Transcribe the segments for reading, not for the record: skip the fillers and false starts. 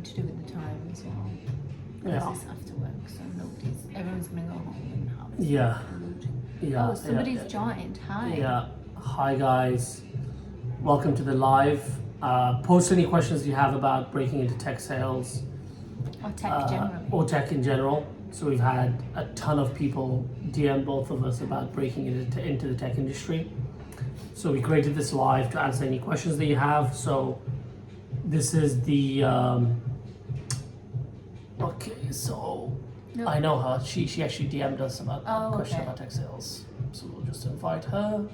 to do with the time as well. Yeah. This after work, so everyone's gonna go home and have Yeah. food. Yeah. Oh, somebody's yeah. joined. Hi. Yeah. Hi guys. Welcome to the live. Post any questions you have about breaking into tech sales. Or tech generally. Or tech in general. So we've had a ton of people DM both of us about breaking into the tech industry. So we created this live to answer any questions that you have. So this is the okay. So Nope. I know her. She actually DM'd us about a question okay. about tech sales. So we'll just invite her.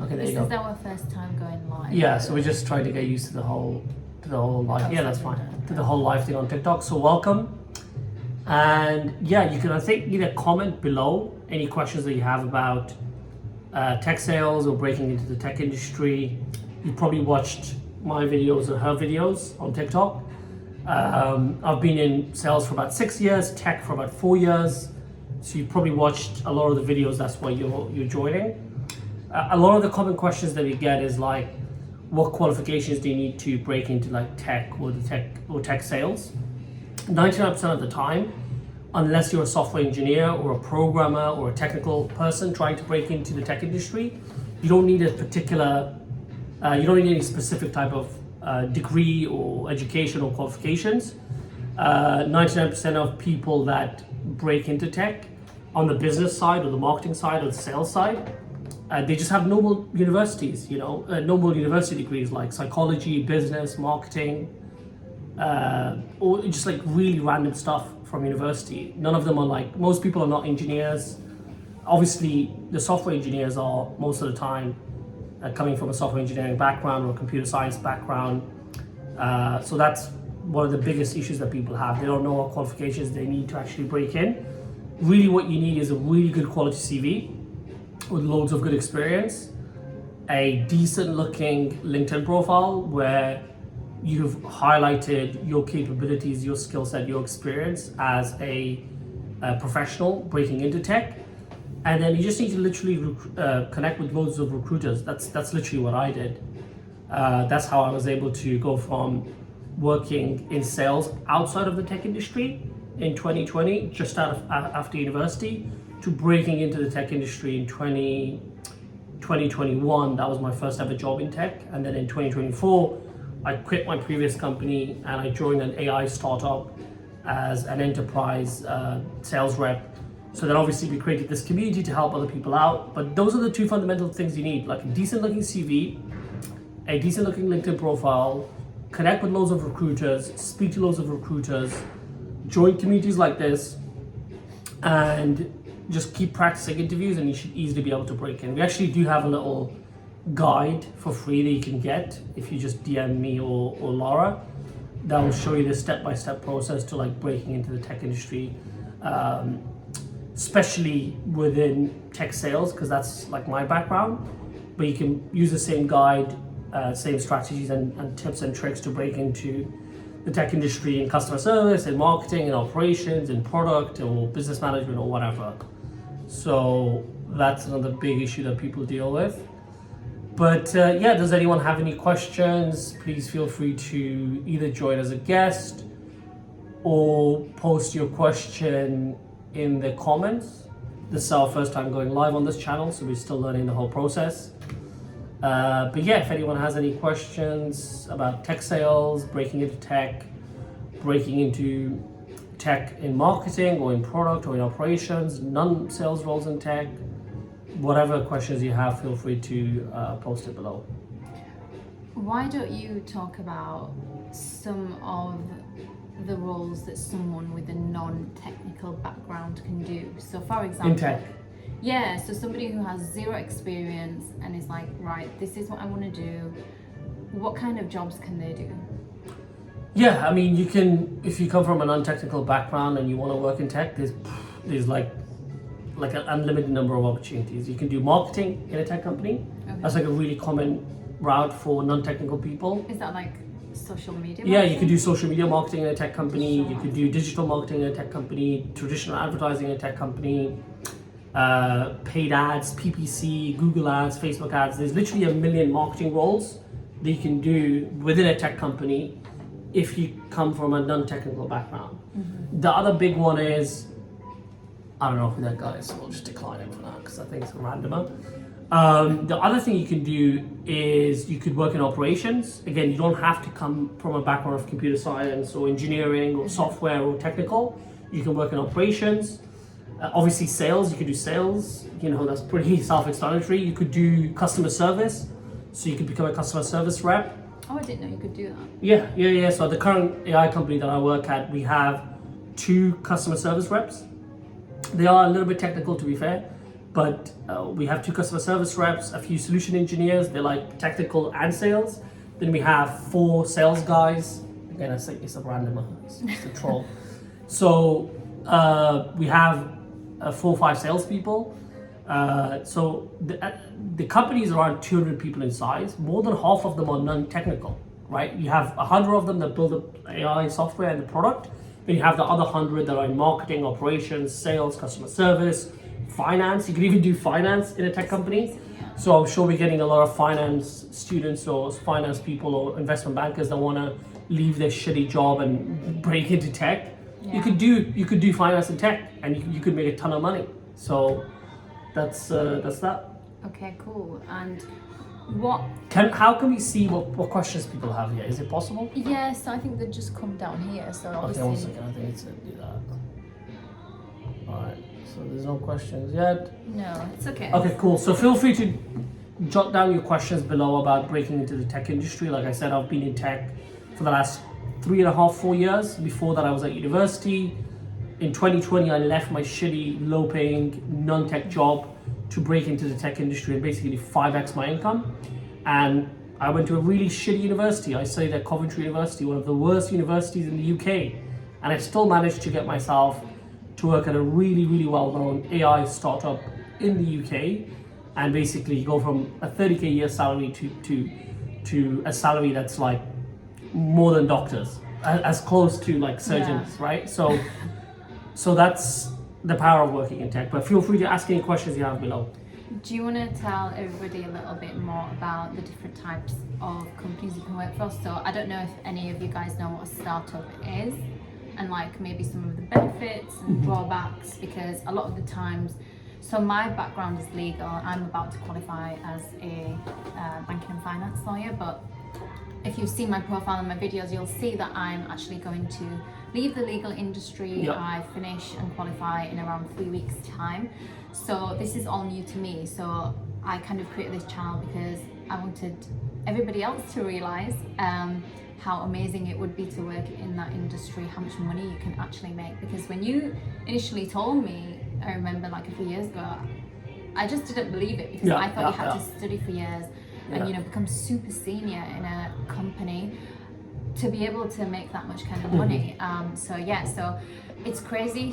Okay, there This you go. is our first time going live. Yeah, so we're just trying to get used to the whole live. Yeah, that's fine. To the whole live thing on TikTok. So welcome. And yeah, you can I think either comment below any questions that you have about tech sales or breaking into the tech industry. You probably watched my videos or her videos on TikTok. I've been in sales for about 6 years, tech for about 4 years. So you probably watched a lot of the videos. That's why you're joining. A lot of the common questions that we get is like, what qualifications do you need to break into like tech or tech sales? 99% of the time, unless you're a software engineer or a programmer or a technical person trying to break into the tech industry, you don't need a particular, you don't need any specific type of degree or education or qualifications. 99% of people that break into tech on the business side or the marketing side or the sales side, they just have normal universities, normal university degrees like psychology, business, marketing, or just like really random stuff from university. None of them are like, most people are not engineers. Obviously, the software engineers are most of the time coming from a software engineering background or a computer science background. So that's one of the biggest issues that people have. They don't know what qualifications they need to actually break in. Really what you need is a really good quality CV with loads of good experience, a decent looking LinkedIn profile where you've highlighted your capabilities, your skill set, your experience as a professional breaking into tech. And then you just need to literally connect with loads of recruiters. That's literally what I did. That's how I was able to go from working in sales outside of the tech industry in 2020, just after university, to breaking into the tech industry in 2021. That was my first ever job in tech. And then in 2024, I quit my previous company and I joined an AI startup as an enterprise sales rep. So then obviously we created this community to help other people out. But those are the two fundamental things you need, like a decent looking CV, a decent looking LinkedIn profile, connect with loads of recruiters, speak to loads of recruiters, join communities like this, and just keep practicing interviews and you should easily be able to break in. We actually do have a little guide for free that you can get if you just DM me or Laura. That will show you the step-by-step process to like breaking into the tech industry, especially within tech sales, because that's like my background. But you can use the same guide, same strategies and tips and tricks to break into the tech industry in customer service, in marketing, in operations, in product or business management or whatever. So that's another big issue that people deal with. But yeah, does anyone have any questions? Please feel free to either join as a guest or post your question in the comments. This is our first time going live on this channel, so we're still learning the whole process. But yeah, if anyone has any questions about tech sales, breaking into tech, breaking into tech in marketing or in product or in operations, non-sales roles in tech, whatever questions you have, feel free to post it below. Why don't you talk about some of the roles that someone with a non-technical background can do? So for example, In tech? Yeah, so somebody who has zero experience and is like, right, this is what I want to do. What kind of jobs can they do? Yeah, I mean, you can, if you come from a non-technical background and you want to work in tech, there's like an unlimited number of opportunities. You can do marketing in a tech company. Okay. That's like a really common route for non-technical people. Is that like social media Yeah, marketing? you could do social media marketing in a tech company. You could do digital marketing in a tech company, traditional advertising in a tech company, paid ads, PPC, Google ads, Facebook ads. There's literally a million marketing roles that you can do within a tech company if you come from a non-technical background. The other big one is, I don't know who that guy is, so we'll just decline him for now because I think it's a randomer. The other thing you can do is you could work in operations. Again, you don't have to come from a background of computer science or engineering or software or technical. You can work in operations. Obviously sales, you could do sales, that's pretty self-explanatory. You could do customer service, so you could become a customer service rep. Oh, I didn't know you could do that. Yeah. So the current AI company that I work at, we have 2 customer service reps. They are a little bit technical, to be fair, but we have 2 customer service reps, a few solution engineers, they're like technical and sales. Then we have 4 sales guys. Again, I say it's a randomer, it's a troll. So we have 4 or 5 salespeople. So the company is around 200 people in size. More than half of them are non-technical, right? You have 100 of them that build the AI software and the product. Then you have the other 100 that are in marketing, operations, sales, customer service, finance. You can even do finance in a tech company. So I'm sure we're getting a lot of finance students or finance people or investment bankers that want to leave their shitty job and break into tech. Yeah. You could do finance and tech, and you could make a ton of money. So that's that. Okay, cool. And how can we see what questions people have here? Is it possible? Yeah, so I think they just come down here. So obviously. Okay, 1 second. I think it's do that. All right. So there's no questions yet. No, it's okay. Okay, cool. So feel free to jot down your questions below about breaking into the tech industry. Like I said, I've been in tech for the last 3.5, 4 years. Before that, I was at university. In 2020, I left my shitty, low-paying, non-tech job to break into the tech industry and basically 5x my income. And I went to a really shitty university. I studied at Coventry University, one of the worst universities in the UK. And I still managed to get myself to work at a really, really well-known AI startup in the UK, and basically go from a 30k a year salary to a salary that's like more than doctors, as close to like surgeons, right? So that's the power of working in tech. But feel free to ask any questions you have below. Do you want to tell everybody a little bit more about the different types of companies you can work for? So I don't know if any of you guys know what a startup is, and like maybe some of the benefits and drawbacks, because a lot of the times, so my background is legal. I'm about to qualify as a banking and finance lawyer, but if you've seen my profile and my videos, you'll see that I'm actually going to leave the legal industry. Yep. I finish and qualify in around 3 weeks' time. So this is all new to me. So I kind of created this channel because I wanted everybody else to realize how amazing it would be to work in that industry, how much money you can actually make. Because when you initially told me, I remember like a few years ago, I just didn't believe it, because I thought you had to study for years and become super senior in a company to be able to make that much kind of money. So it's crazy.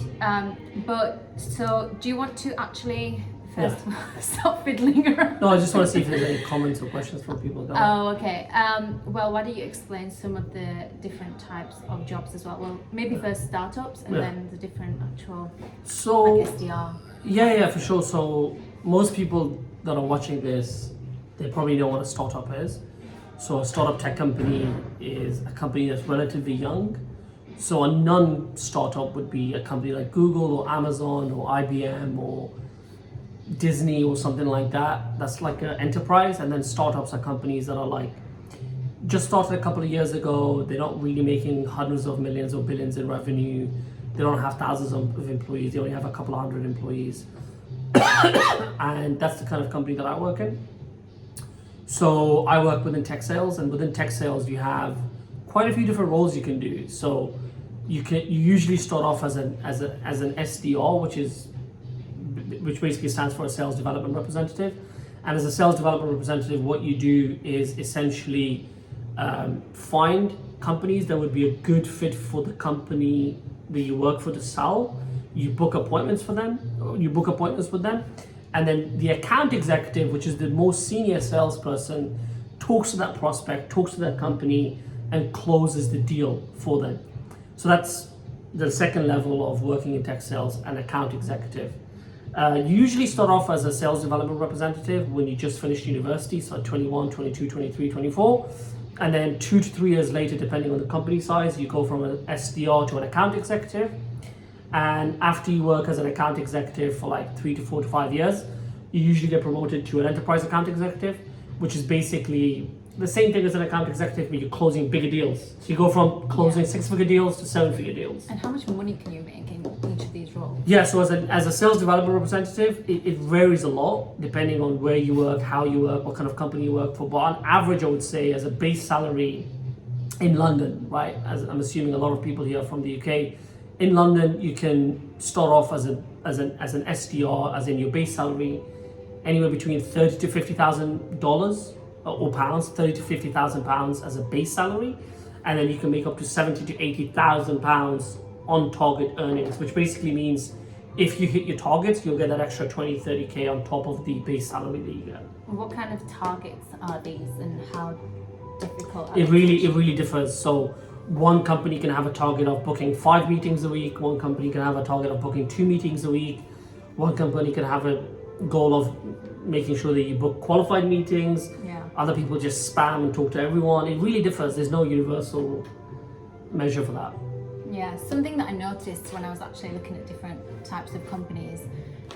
But so do you want to actually first stop fiddling around? No, I just want to see if there's any comments or questions from people. Oh, okay. Well, why don't you explain some of the different types of jobs as well? Well, maybe first startups and then the different actual like SDR. Yeah, for sure. So most people that are watching this, they probably know what a startup is. So a startup tech company is a company that's relatively young. So a non-startup would be a company like Google or Amazon or IBM or Disney or something like that. That's like an enterprise. And then startups are companies that are like just started a couple of years ago. They're not really making hundreds of millions or billions in revenue. They don't have thousands of employees. They only have a couple of hundred employees. And that's the kind of company that I work in. So I work within tech sales, and within tech sales you have quite a few different roles you can do. So you usually start off as an SDR, which basically stands for a sales development representative. And as a sales development representative, what you do is essentially find companies that would be a good fit for the company that you work for to sell. You book appointments for them, or you book appointments with them. And then the account executive, which is the most senior salesperson, talks to that prospect, talks to that company, and closes the deal for them. So that's the second level of working in tech sales, an account executive. You usually start off as a sales development representative when you just finished university, so 21, 22, 23, 24. and then 2 to 3 years later, depending on the company size, you go from an SDR to an account executive. And after you work as an account executive for like 3 to 4 to 5 years, you usually get promoted to an enterprise account executive, which is basically the same thing as an account executive, but you're closing bigger deals. So you go from closing 6-figure deals to 7-figure deals. And how much money can you make in each of these roles? Yeah, so as a sales development representative, it varies a lot depending on where you work, how you work, what kind of company you work for. But on average, I would say as a base salary in London, right? As I'm assuming a lot of people here are from the UK. In London, you can start off as an SDR, as in your base salary, anywhere between $30,000 to $50,000 or pounds, £30,000 to £50,000 as a base salary, and then you can make up to £70,000 to £80,000 on target earnings, which basically means if you hit your targets, you'll get that extra 20, 30k on top of the base salary that you get. What kind of targets are these, and how difficult? It really differs. So one company can have a target of booking 5 meetings a week. One company can have a target of booking 2 meetings a week. One company can have a goal of making sure that you book qualified meetings. Yeah. Other people just spam and talk to everyone. It really differs. There's no universal measure for that. Yeah, something that I noticed when I was actually looking at different types of companies,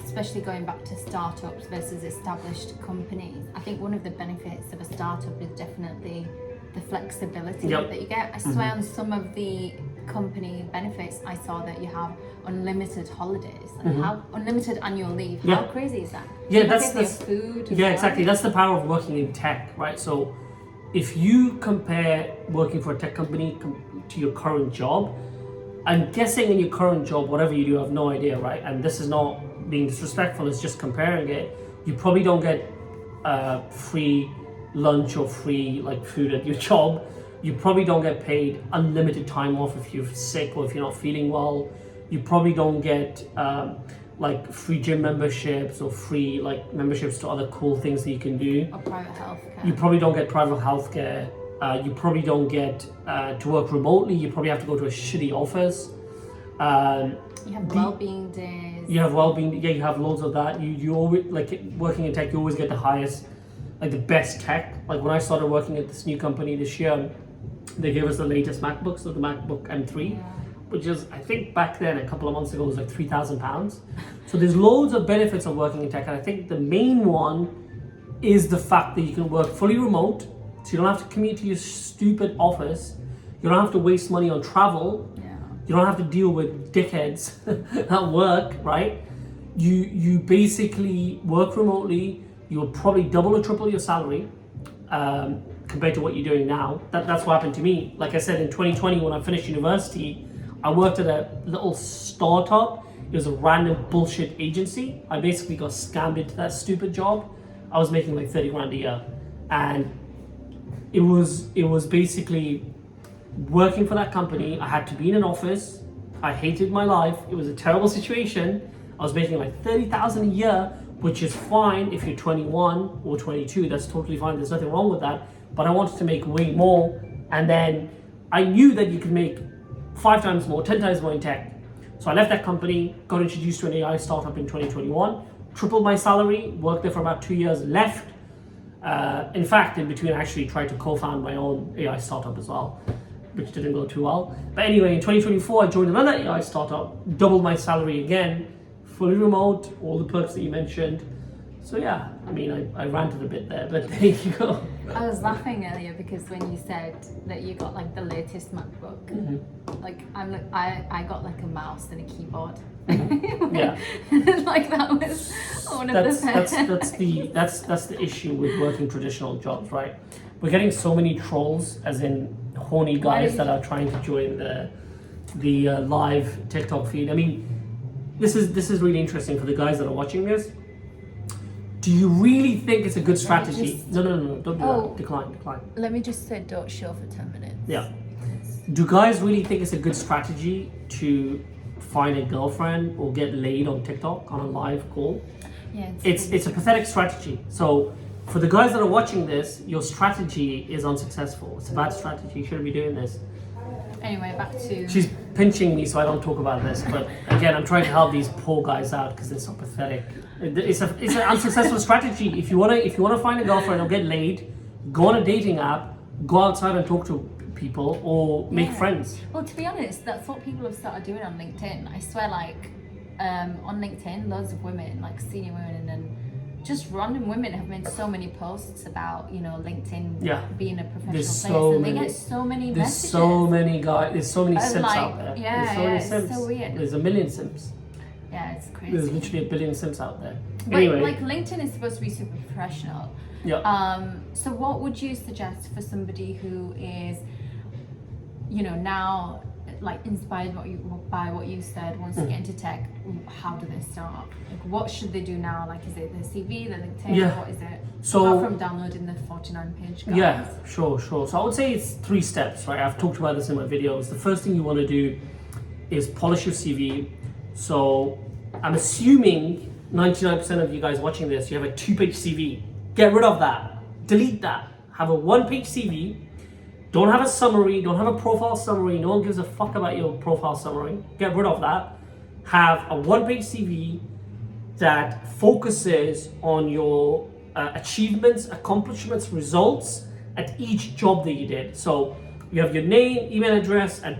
especially going back to startups versus established companies, I think one of the benefits of a startup is definitely the flexibility that you get. I swear on some of the company benefits, I saw that you have unlimited holidays and have unlimited annual leave. How crazy is that? Yeah, that's food. Exactly. That's the power of working in tech, right? So if you compare working for a tech company to your current job, I'm guessing in your current job, whatever you do, I have no idea, right? And this is not being disrespectful, it's just comparing it. You probably don't get free lunch or free like food at your job. You probably don't get paid unlimited time off if you're sick or if you're not feeling well. You probably don't get like free gym memberships or free like memberships to other cool things that you can do. Or private healthcare. You probably don't get private healthcare. You probably don't get to work remotely. You probably have to go to a shitty office. You have well-being days. You have well-being. Yeah, you have loads of that. You always, like working in tech, you always get the highest, like the best tech. Like when I started working at this new company this year, they gave us the latest MacBook, so the MacBook M3, which is, I think back then, a couple of months ago, was like £3,000. So there's loads of benefits of working in tech, and I think the main one is the fact that you can work fully remote, so you don't have to commute to your stupid office. You don't have to waste money on travel. You don't have to deal with dickheads at work, right? You basically work remotely. You'll probably double or triple your salary compared to what you're doing now. That's what happened to me. Like I said, in 2020, when I finished university, I worked at a little startup. It was a random bullshit agency. I basically got scammed into that stupid job. I was making like 30 grand a year. And it was basically working for that company. I had to be in an office. I hated my life. It was a terrible situation. I was making like 30,000 a year, which is fine if you're 21 or 22. That's totally fine. There's nothing wrong with that. But I wanted to make way more. And then I knew that you could make 5 times more, 10 times more in tech. So I left that company, got introduced to an AI startup in 2021, tripled my salary, worked there for about 2 years, left. In fact, in between, I actually tried to co-found my own AI startup as well, which didn't go too well. But anyway, in 2024, I joined another AI startup, doubled my salary again, fully remote, all the perks that you mentioned. So yeah, I mean, I ranted a bit there, but there you go. I was laughing earlier because when you said that you got like the latest MacBook, like I got like a mouse and a keyboard. Yeah. Like that was one of that's the issue with working traditional jobs, right? We're getting so many trolls, as in horny guys that are trying to join the live TikTok feed. I mean, this is really interesting for the guys that are watching this. Do you really think it's a good strategy? No, don't do that. Decline. Let me just say, don't show for 10 minutes. Yeah. Do guys really think it's a good strategy to find a girlfriend or get laid on TikTok on a live call? Yeah. It's a pathetic strategy. So for the guys that are watching this, your strategy is unsuccessful. It's a bad strategy. You shouldn't be doing this. Anyway, back to... She's pinching me so I don't talk about this, but again, I'm trying to help these poor guys out because they're so pathetic. It's an unsuccessful strategy. If you wanna find a girlfriend or get laid, go on a dating app, go outside and talk to people or make Yeah. friends. Well, to be honest, that's what people have started doing on LinkedIn. I swear, like, on LinkedIn, loads of women, like senior women and just random women, have made so many posts about, you know, LinkedIn Yeah. being a professional There's place, so and many- they get so many There's messages. so many guys. There's so many And, simps like, out there. yeah, There's so many it's simps. so weird. There's a million simps. Yeah, it's There's crazy. literally a billion simps out there. But Anyway, like LinkedIn is supposed to be super professional. yeah. So what would you suggest for somebody who is, you know, now like inspired by what you said, wants to get into tech? How do they start? Like, what should they do now? Like, is it their CV, their LinkedIn? Yeah. What is it? So- apart from downloading the 49-page guide. Yeah, sure. So I would say it's 3 steps, right? I've talked about this in my videos. The first thing you want to do is polish your CV. So I'm assuming 99% of you guys watching this, you have a 2-page CV. Get rid of that. Delete that. Have a 1-page CV. Don't have a summary. Don't have a profile summary. No one gives a fuck about your profile summary. Get rid of that. Have a 1-page CV that focuses on your achievements, accomplishments, results at each job that you did. So you have your name, email address, and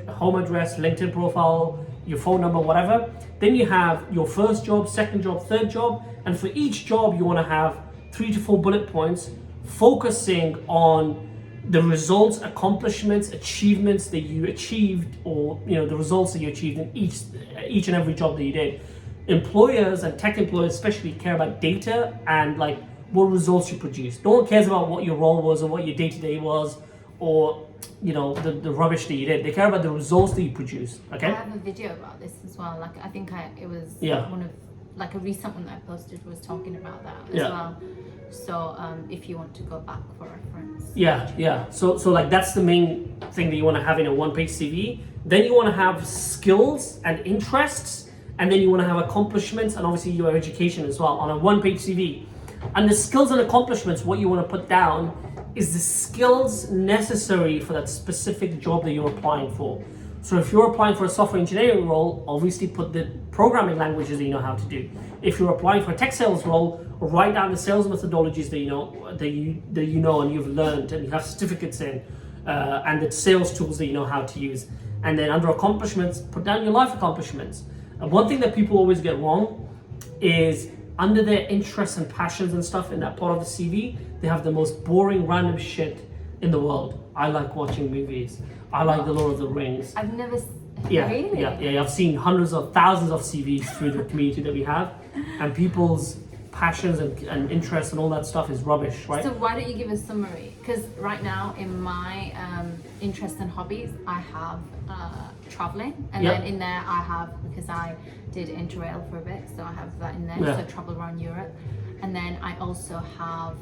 home address, LinkedIn profile, your phone number, whatever. Then you have your first job, second job, third job, and for each job you want to have 3 to 4 bullet points focusing on the results, accomplishments, achievements that you achieved, or you know the results that you achieved in each and every job that you did. Employers and tech employers especially care about data and like what results you produce. No one cares about what your role was or what your day-to-day was, or you know the rubbish that you did. They care about the results that you produce. Okay. I have a video about this as well. Like, I think it was Yeah. one of, like, a recent one that I posted was talking about that as Yeah. well. So if you want to go back for reference. Yeah. So like that's the main thing that you want to have in a 1-page CV. Then you want to have skills and interests, and then you want to have accomplishments and obviously your education as well on a 1-page CV. And the skills and accomplishments, what you want to put down is the skills necessary for that specific job that you're applying for. So if you're applying for a software engineering role, obviously put the programming languages that you know how to do. If you're applying for a tech sales role, write down the sales methodologies that you know and you've learned and you have certificates in, and the sales tools that you know how to use. And then under accomplishments, put down your life accomplishments. And one thing that people always get wrong is under their interests and passions and stuff in that part of the CV, they have the most boring random shit in the world. I like watching movies. I like The Lord of the Rings. I've never Yeah, really. yeah. I've seen hundreds of thousands of CVs through the community that we have, and people's passions and interests and all that stuff is rubbish, right? So why don't you give a summary? Because right now in my interests and hobbies, I have traveling, and Yep. then in there I have, because I did Interrail for a bit, so I have that in there. Yeah. So travel around Europe, and then I also have.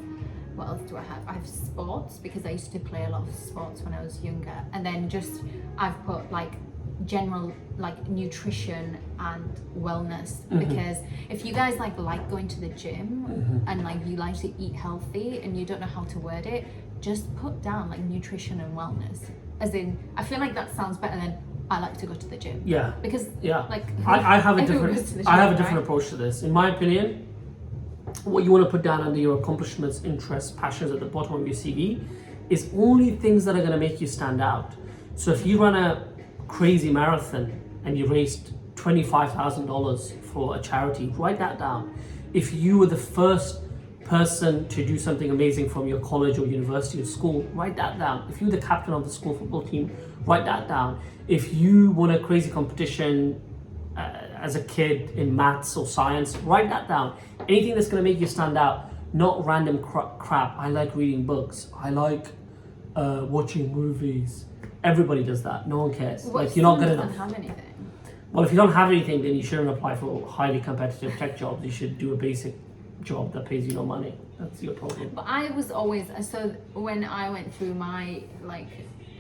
What else do I have? I have sports, because I used to play a lot of sports when I was younger, and then just I've put like general like nutrition and wellness, because if you guys like going to the gym and like you like to eat healthy and you don't know how to word it, just put down like nutrition and wellness, as in I feel like that sounds better than I like to go to the gym. Yeah. Because Yeah. like I have a everyone goes to different the I have a gym, different right? approach to this. In my opinion, what you want to put down under your accomplishments, interests, passions at the bottom of your CV is only things that are going to make you stand out. So if you run a crazy marathon and you raised $25,000 for a charity, write that down. If you were the first person to do something amazing from your college or university or school, write that down. If you're the captain of the school football team, write that down. If you won a crazy competition as a kid in maths or science, write that down. Anything that's going to make you stand out, not random crap. I like reading books. I like watching movies. Everybody does that. No one cares. What Like, you're not if good someone enough. doesn't have anything? Well, if you don't have anything, then you shouldn't apply for highly competitive tech jobs. You should do a basic job that pays you no money. That's your problem. But I was always, so when I went through my like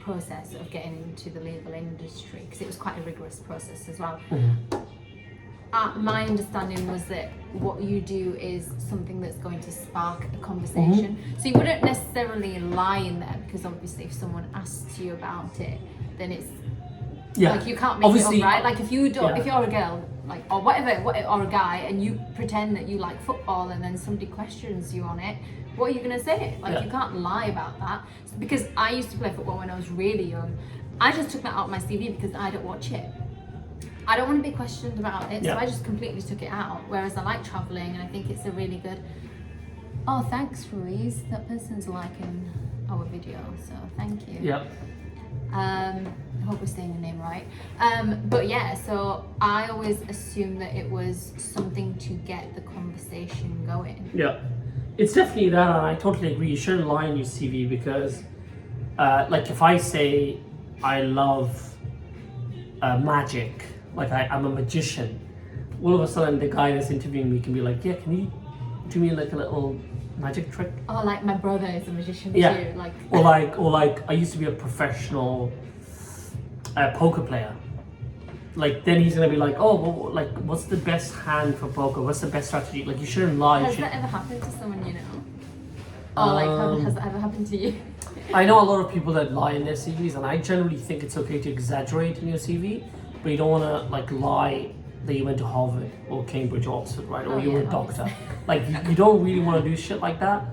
process of getting into the legal industry, because it was quite a rigorous process as well, my understanding was that what you do is something that's going to spark a conversation. So you wouldn't necessarily lie in there, because obviously if someone asks you about it, then it's Yeah. like you can't make Obviously, it up, right? Like if you don't, yeah. if you're a girl, like, or whatever, or a guy, and you pretend that you like football, and then somebody questions you on it, what are you gonna say? Like, Yeah. you can't lie about that. Because I used to play football when I was really young. I just took that out of my CV because I don't watch it. I don't want to be questioned about it, Yeah. so I just completely took it out. Whereas I like traveling, and I think it's a really good. Oh, thanks, Ruiz. That person's liking our video, so thank you. Yeah. I hope we're saying the name right. But yeah, so I always assumed that it was something to get the conversation going. Yeah, it's definitely that, and I totally agree. You shouldn't lie in your CV because, like, if I say I love magic, like I'm a magician, all of a sudden the guy that's interviewing me can be like, "Yeah, can you do me like a little magic trick?" Oh, like my brother is a magician Yeah. too. Like, Or like I used to be a professional poker player. Like then he's gonna be like, "Oh, well, like what's the best hand for poker? What's the best strategy?" Like you shouldn't lie. has that ever happened to someone you know? Or like, has that ever happened to you? I know a lot of people that lie in their CVs, and I generally think it's okay to exaggerate in your CV, but you don't want to like lie that you went to Harvard or Cambridge or Oxford, right? Or Oh, you were a yeah, doctor. obviously. Like you don't really want to do shit like that.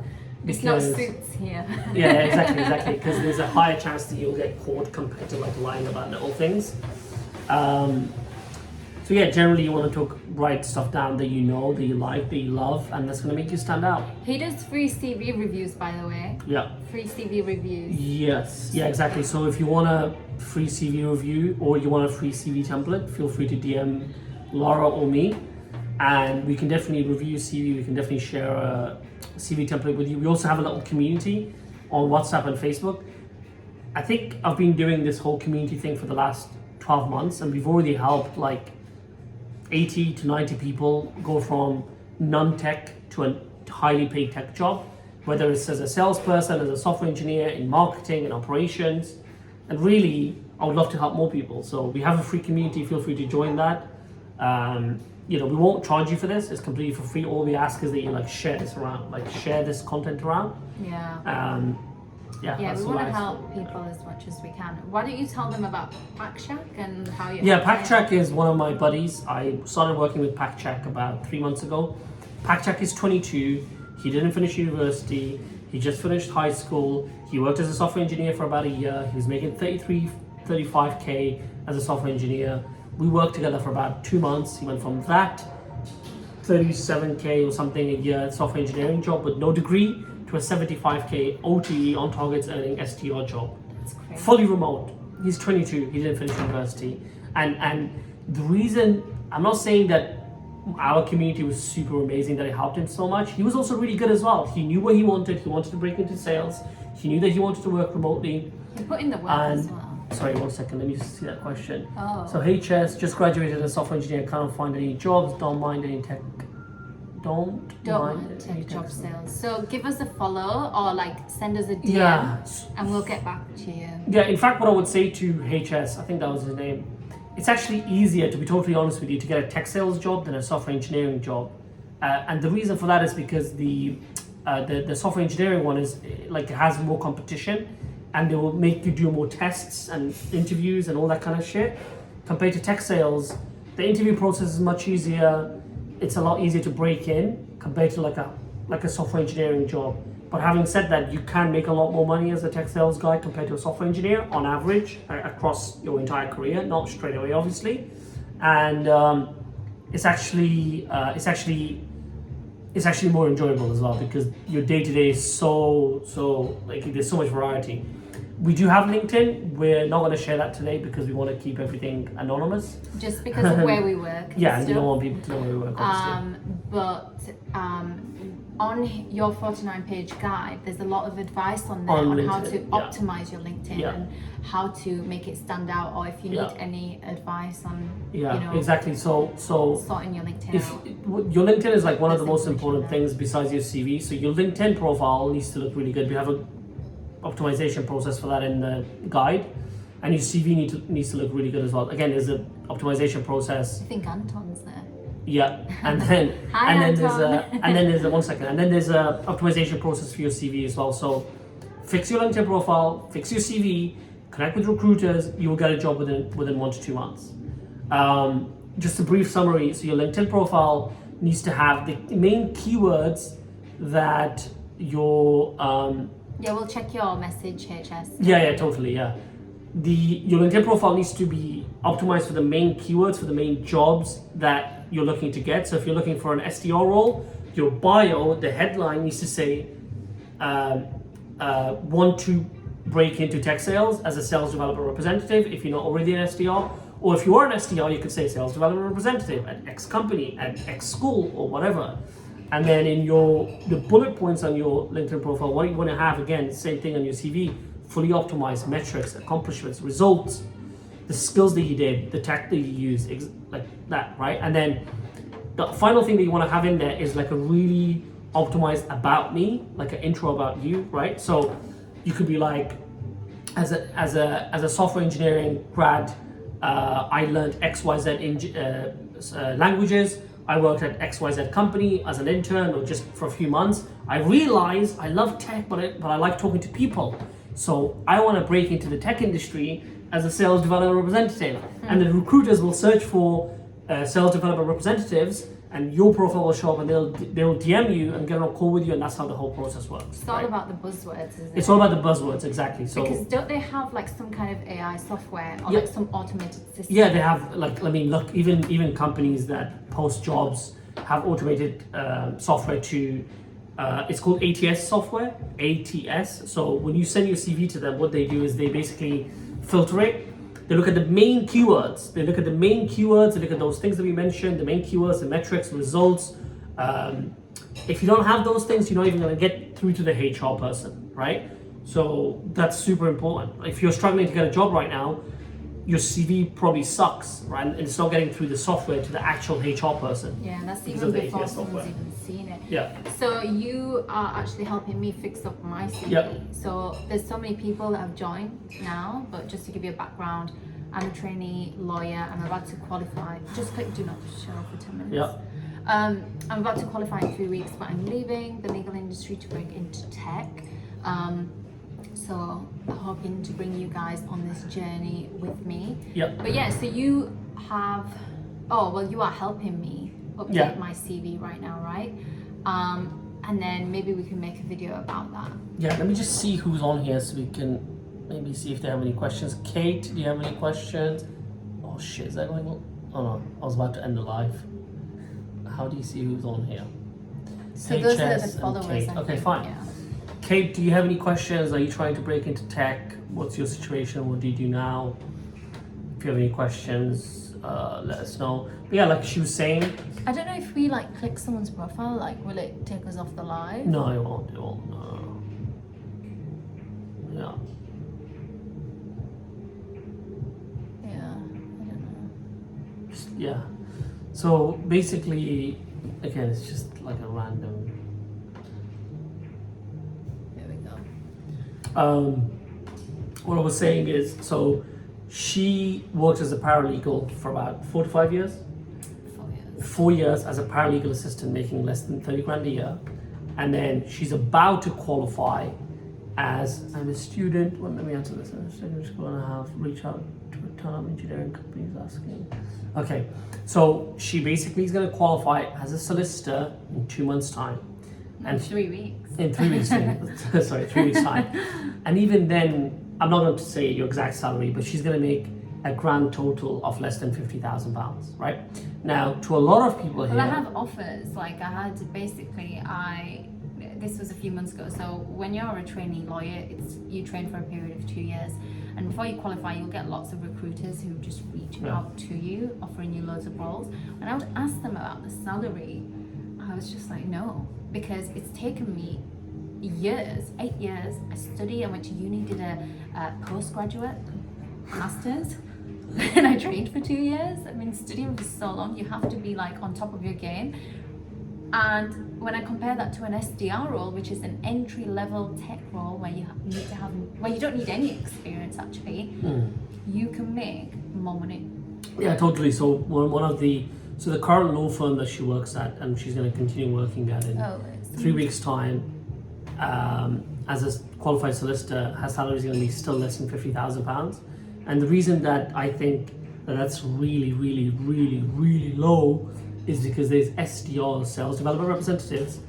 It's not suits here. Yeah, exactly. Because there's a higher chance that you'll get caught compared to like lying about little things. So yeah, generally you want to write stuff down that you know, that you like, that you love, and that's going to make you stand out. He does free CV reviews, by the way. Yeah. Free CV reviews. Yes. Yeah, exactly. So if you want a free CV review or you want a free CV template, feel free to DM Laura or me, and we can definitely review your CV. We can definitely share a CV template with you. We also have a little community on WhatsApp and Facebook. I think I've been doing this whole community thing for the last 12 months, and we've already helped like 80 to 90 people go from non-tech to a highly paid tech job, whether it's as a salesperson, as a software engineer, in marketing and operations. And really, I would love to help more people. So we have a free community, feel free to join that. We won't charge you for this, it's completely for free. All we ask is that you like share this around, like share this content around. Yeah. Yeah, Yeah, that's we all want to I- help people as much as we can. Why don't you tell them about PackShack and how you? Yeah, PackTrack is one of my buddies. I started working with PackTrack about 3 months ago. PackTrack is 22. He didn't finish university. He just finished high school. He worked as a software engineer for about a year. He was making 35K as a software engineer. We worked together for about 2 months. He went from that 37K or something a year software engineering job with no degree to a 75K OTE on targets earning STR job. That's crazy. Fully remote. He's 22. He didn't finish university. And the reason, I'm not saying that our community was super amazing, that it helped him so much. He was also really good as well. He knew what he wanted. He wanted to break into sales. He knew that he wanted to work remotely. You put in the work as well. Sorry, 1 second. Let me just see that question. Oh. So HS, just graduated as a software engineer. Can't find any jobs. Don't mind any tech. Don't Don't take job sales. So give us a follow or like send us a DM Yeah. and we'll get back to you. Yeah, in fact, what I would say to HS, I think that was his name, it's actually easier, to be totally honest with you, to get a tech sales job than a software engineering job. And the reason for that is because the software engineering one is like it has more competition, and they will make you do more tests and interviews and all that kind of shit. Compared to tech sales, the interview process is much easier. It's a lot easier to break in compared to like a software engineering job. But having said that, you can make a lot more money as a tech sales guy compared to a software engineer on average across your entire career, not straight away, obviously. And it's actually more enjoyable as well because your day to day is so like there's so much variety. We do have LinkedIn. We're not going to share that today because we want to keep everything anonymous. Just because of where we work. and Yeah, and you stuff. don't want people to know where we work, obviously. On your 49 page guide, there's a lot of advice on there On on how LinkedIn, to yeah. optimize your LinkedIn Yeah. and how to make it stand out, or if you need Yeah. any advice on, Yeah, exactly. So sorting your LinkedIn if out. your LinkedIn is like one of the There's most important information things besides your CV. So your LinkedIn profile needs to look really good. We have a optimization process for that in the guide, and your CV needs to look really good as well. Again, there's an optimization process. I think Anton's there. Yeah, and then Hi, there's Anton. a 1 second, and then there's a optimization process for your CV as well. So fix your LinkedIn profile, fix your CV, connect with recruiters. You will get a job within 1 to 2 months. just a brief summary. So your LinkedIn profile needs to have the main keywords that your Yeah, we'll check your message, HS. yeah, totally, yeah. Your LinkedIn profile needs to be optimized for the main keywords, for the main jobs that you're looking to get. So if you're looking for an SDR role, your bio, the headline needs to say, want to break into tech sales as a sales developer representative if you're not already an SDR. Or if you are an SDR, you could say sales development representative at X company, at X school, or whatever. And then in the bullet points on your LinkedIn profile, what you want to have, again, same thing on your CV, fully optimized metrics, accomplishments, results, the skills that you did, the tech that you use, like that, right? And then the final thing that you want to have in there is like a really optimized about me, like an intro about you, right? So you could be like, as a software engineering grad, I learned XYZ languages. I worked at XYZ company as an intern or just for a few months. I realized I love tech, but I like talking to people. So I want to break into the tech industry as a sales development representative. And the recruiters will search for sales development representatives, and your profile will show up, and they'll DM you and get on a call with you, and that's how the whole process works. It's all about the buzzwords, isn't it? It's all about the buzzwords, exactly. So because don't they have like some kind of AI software or Yeah. like some automated system? yeah, they have, like, I mean, look, even companies that post jobs have automated software to it's called ATS software, ATS. So when you send your CV to them, what they do is they basically filter it. They look at the main keywords. They look at those things that we mentioned, the main keywords, the metrics, results. If you don't have those things, you're not even going to get through to the HR person, right? So that's super important. If you're struggling to get a job right now, your CV probably sucks, right? And it's not getting through the software to the actual HR person. Yeah, and that's Because even of the before ATS someone's software. even seen it. Yeah. So you are actually helping me fix up my CV. Yep. So there's so many people that have joined now, but just to give you a background, I'm a trainee lawyer. I'm about to qualify. Just click do not show for 10 minutes. Yeah. I'm about to qualify in 3 weeks, but I'm leaving the legal industry to break into tech. So I'm hoping to bring you guys on this journey with me. Yep. But yeah, so you have, you are helping me update Yeah. my CV right now, right? And then maybe we can make a video about that. Yeah, let me just see who's on here so we can maybe see if they have any questions. Kate, do you have any questions? Oh shit, is that going on? Oh no, I was about to end the live. How do you see who's on here? So those are HS the and followers. Kate. I Okay, think, fine. Yeah. Kate, do you have any questions? Are you trying to break into tech? What's your situation? What do you do now? If you have any questions, let us know. But yeah, like she was saying, I don't know if we like click someone's profile, like will it take us off the live? no, it won't. No. Yeah. Yeah, I don't know. Yeah. So basically, again, it's just like a random. There we go. What I was saying is, so she worked as a paralegal for about 4 to 5 years. 4 years. 4 years as a paralegal assistant, making less than 30 grand a year, and then she's about to qualify as I'm a student. Well, let me answer this. I'm a student school and I have reached out to a ton of engineering companies asking. Okay, so she basically is going to qualify as a solicitor in 2 months' time. And 3 weeks. In 3 weeks time. Sorry, 3 weeks time. And even then, I'm not going to say your exact salary, but she's going to make a grand total of less than £50,000, right? Now, to a lot of people here. Well, I have offers. Like I had this was a few months ago. So when you're a trainee lawyer, you train for a period of 2 years, and before you qualify, you'll get lots of recruiters who just reach out to you, offering you loads of roles. When I would ask them about the salary, I was just like, no, because it's taken me years, 8 years. I went to uni, did a postgraduate master's. And I trained for 2 years. I mean, studying for so long, you have to be like on top of your game. And when I compare that to an SDR role, which is an entry-level tech role where you you don't need any experience actually, you can make more money. Yeah, totally. So the current law firm that she works at, and she's going to continue working at in 3 weeks' time, as a qualified solicitor, her salary is going to be still less than £50,000. And the reason that I think that's really, really, really, really low is because there's SDR, sales development representatives,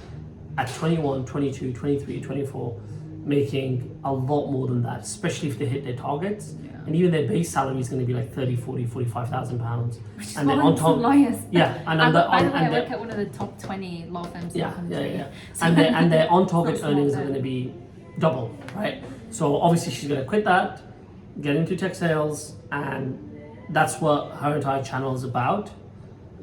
at 21, 22, 23, 24, making a lot more than that, especially if they hit their targets. And even their base salary is going to be like 30, 40, 45,000 pounds. Which is And then more on than some top, lawyers. yeah, and By on the the, way, on, I and work the, at one of the top 20 law firms in yeah, the country. yeah, yeah. So And their on target it's not earnings small are going to then. be double, right? So obviously she's going to quit that, get into tech sales, and that's what her entire channel is about.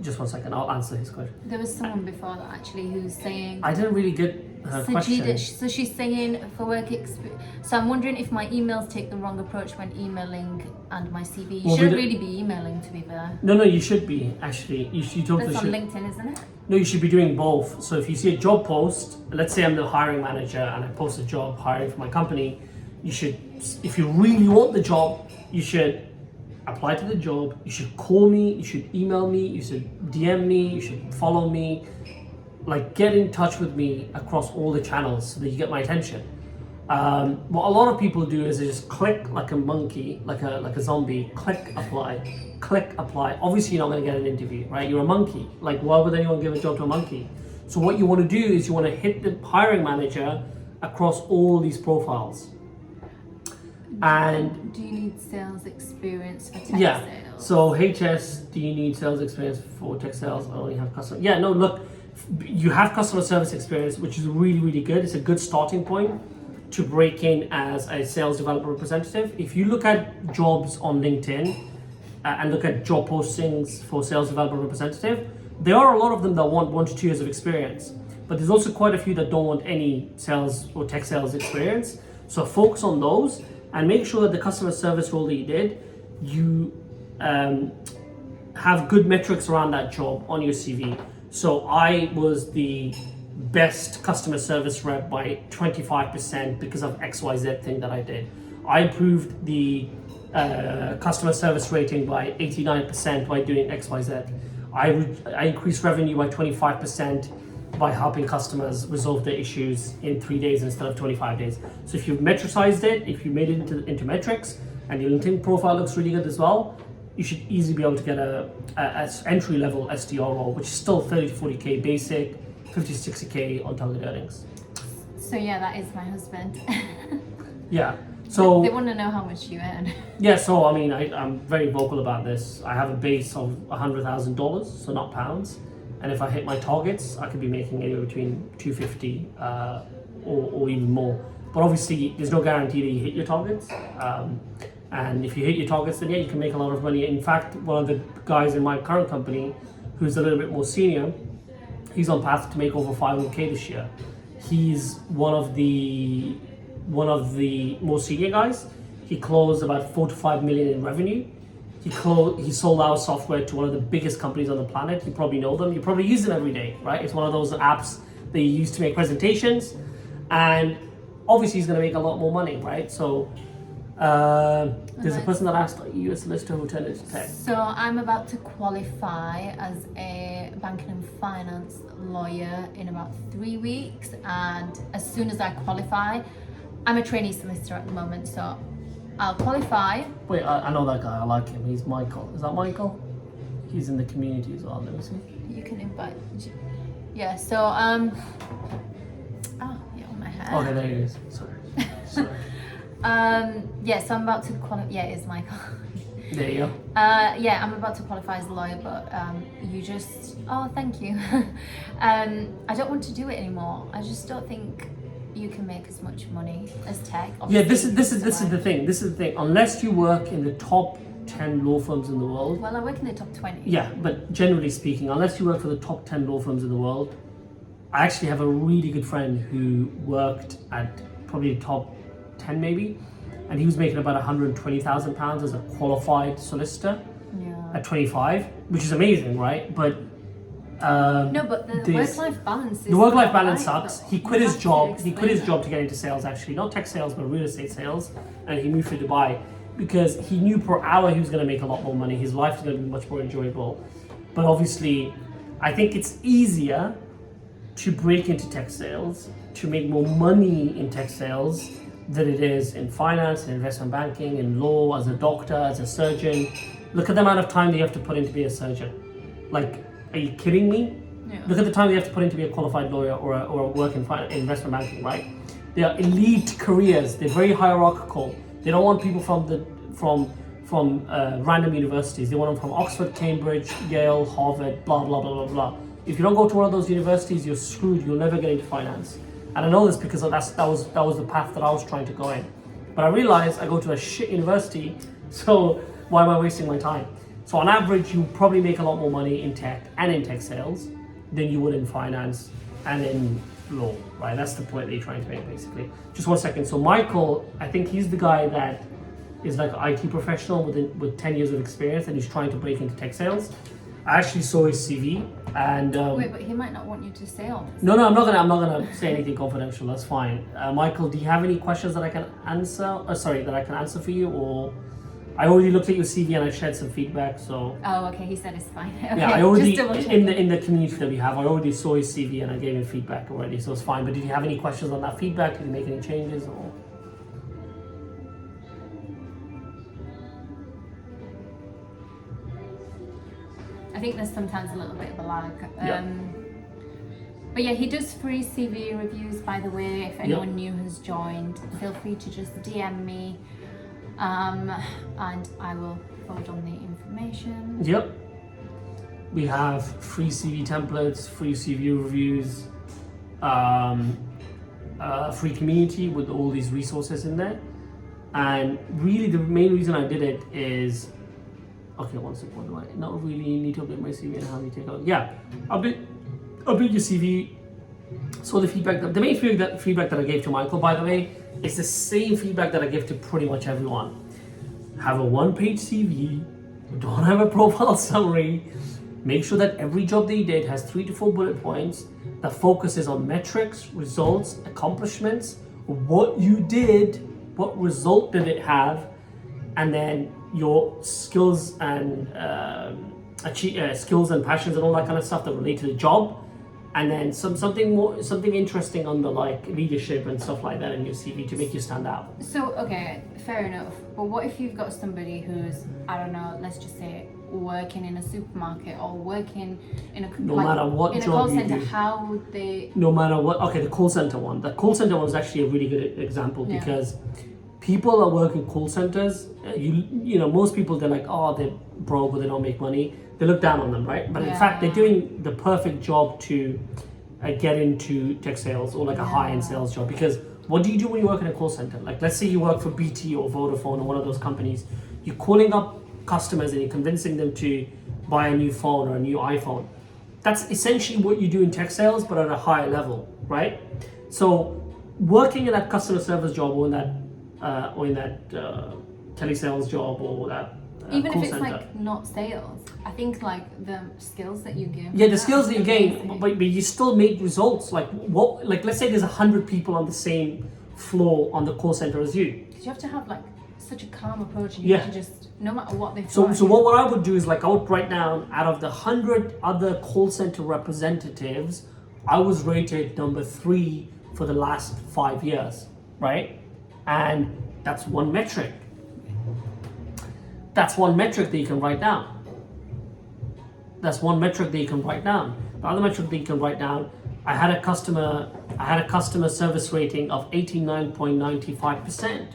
Just 1 second, I'll answer his question. There was someone before that actually who's saying. I didn't really get her question. So she's saying for work experience. So I'm wondering if my emails take the wrong approach when emailing and my CV. You Well, shouldn't we really be emailing, to be fair. No, you should be actually. You totally That's on should. LinkedIn, isn't it? No, you should be doing both. So if you see a job post, let's say I'm the hiring manager and I post a job hiring for my company, you should, if you really want the job, you should apply to the job, you should call me, you should email me, you should DM me, you should follow me, like get in touch with me across all the channels so that you get my attention. What a lot of people do is they just click like a monkey, like a zombie, click apply. Obviously you're not going to get an interview, right? You're a monkey. Like why would anyone give a job to a monkey? So what you want to do is you want to hit the hiring manager across all these profiles. And do you need sales experience for tech yeah, sales? so HS, do you need sales experience for tech sales? I only have customer. Yeah, no, look, you have customer service experience, which is really, really good. It's a good starting point to break in as a sales development representative. If you look at jobs on LinkedIn and look at job postings for sales development representative, there are a lot of them that want 1 to 2 years of experience, but there's also quite a few that don't want any sales or tech sales experience. So focus on those and make sure that the customer service role that you did, you have good metrics around that job on your CV. So I was the best customer service rep by 25% because of XYZ thing that I did. I improved the customer service rating by 89% by doing XYZ. I increased revenue by 25% by helping customers resolve their issues in 3 days instead of 25 days. So if you've metricized it, if you made it into metrics, and your LinkedIn profile looks really good as well, you should easily be able to get a entry-level SDR role, which is still 30 to 40K basic, 50 to 60K on target earnings. So yeah, that is my husband. Yeah. So they want to know how much you earn. yeah, so I mean, I'm very vocal about this. I have a base of $100,000, so not pounds. And if I hit my targets, I could be making anywhere between 250 or even more. But obviously, there's no guarantee that you hit your targets. And if you hit your targets, then yeah, you can make a lot of money. In fact, one of the guys in my current company, who's a little bit more senior, he's on path to make over 500K this year. He's one of the more senior guys. He closed about 4 to 5 million in revenue. He sold our software to one of the biggest companies on the planet. You probably know them. You probably use them every day, right? It's one of those apps that you use to make presentations. And obviously he's going to make a lot more money, right? So there's a person that asked, are you a solicitor who turned into tech? So I'm about to qualify as a banking and finance lawyer in about 3 weeks. And as soon as I qualify, I'm a trainee solicitor at the moment, so I'll qualify. Wait, I know that guy. I like him. He's Michael. Is that Michael? He's in the community as well. Let me see. You can invite. Yeah. So oh, yeah, on my hair. Okay, there he is. Sorry. Yeah. So I'm about to qualify. Yeah, it is Michael. There you go. Yeah, I'm about to qualify as a lawyer, but you just. Oh, thank you. I don't want to do it anymore. I just don't think you can make as much money as tech. Yeah, this is the thing. This is the thing. Unless you work in the top 10 law firms in the world. Well, I work in the top 20. Yeah, but generally speaking, unless you work for the top 10 law firms in the world, I actually have a really good friend who worked at probably the top 10 maybe, and he was making about £120,000 as a qualified solicitor at 25, which is amazing, right? But no, but the work-life balance is the work-life balance right, sucks. He quit his job. He quit his job to get into sales, actually, not tech sales, but real estate sales, and he moved to Dubai because he knew per hour he was going to make a lot more money. His life was going to be much more enjoyable. But obviously, I think it's easier to break into tech sales, to make more money in tech sales than it is in finance, in investment banking, in law, as a doctor, as a surgeon. Look at the amount of time that you have to put in to be a surgeon. Like, are you kidding me? Yeah. Look at the time you have to put in to be a qualified lawyer or work in investment banking, right? They are elite careers. They're very hierarchical. They don't want people from random universities. They want them from Oxford, Cambridge, Yale, Harvard, blah blah blah blah blah. If you don't go to one of those universities, you're screwed. You'll never get into finance. And I know this because that was the path that I was trying to go in. But I realized I go to a shit university, so why am I wasting my time? So on average, you probably make a lot more money in tech and in tech sales than you would in finance and in law, right? That's the point that you're trying to make, basically. Just 1 second. So Michael, I think he's the guy that is like an IT professional with 10 years of experience, and he's trying to break into tech sales. I actually saw his CV, and Wait, but he might not want you to say all this. no, I'm not gonna say anything confidential. That's fine. Michael, do you have any questions that I can answer? That I can answer for you, or I already looked at your CV and I shared some feedback. So Oh, okay. He said it's fine. Okay, yeah, I already just double checking. in the community that we have, I already saw his CV and I gave him feedback already, so it's fine. But did you have any questions on that feedback? Did you make any changes or? I think there's sometimes a little bit of a lag. Yeah. But yeah, he does free CV reviews, by the way. If anyone new has joined, feel free to just DM me, and I will forward on the information. Yep. We have free CV templates, free CV reviews, free community with all these resources in there. And really the main reason I did it is, okay, one second, what do I not really need to update my CV and how do you take out? Yeah, update your CV. So the main feedback that I gave to Michael, by the way, is the same feedback that I give to pretty much everyone. Have a one-page CV, don't have a profile summary, make sure that every job that you did has 3 to 4 bullet points that focuses on metrics, results, accomplishments, what you did, what result did it have, and then your skills and skills and passions and all that kind of stuff that relate to the job, and then something interesting on the like leadership and stuff like that in your CV to make you stand out. So, okay, fair enough. But what if you've got somebody who's, I don't know, let's just say working in a supermarket or working in a matter what in a job call you center, do. how would they? No matter what, okay, the call center one. The call center one is actually a really good example Yeah. because people that work in call centers, you know, most people, they're like, oh, they're broke or they don't make money. They look down on them, right? But in fact, they're doing the perfect job to get into tech sales or like a high-end sales job. Because what do you do when you work in a call center? Like, let's say you work for BT or Vodafone or one of those companies. You're calling up customers and you're convincing them to buy a new phone or a new iPhone. That's essentially what you do in tech sales, but at a higher level, right? So working in that customer service job or in that telesales job or that Even call if it's center. like not sales, I think like the skills that you gain. Yeah, from the that skills is that you gain, amazing. but you still make results. Like what? Like let's say there's 100 people on the same floor on the call center as you. You have to have like such a calm approach, and you have to just, no matter what they So throw. what I would do is like I would write down out of the 100 other call center representatives, I was rated number 3 for the last 5 years, right? And that's one metric. That's one metric that you can write down. That's one metric that you can write down. The other metric that you can write down, I had a customer service rating of 89.95%,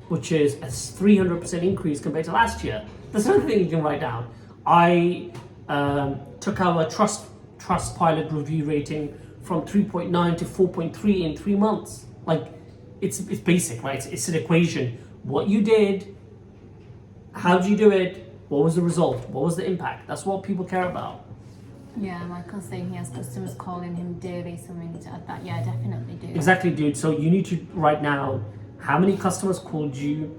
which is a 300% increase compared to last year. That's another thing you can write down. I took our Trustpilot review rating from 3.9 to 4.3 in 3 months. Like, it's basic, right? It's an equation. What you did, how did you do it, what was the result, what was the impact? That's what people care about. Yeah, Michael's saying he has customers calling him daily, so we need to add that. Yeah, I definitely do. Exactly, dude. So you need to write down how many customers called you,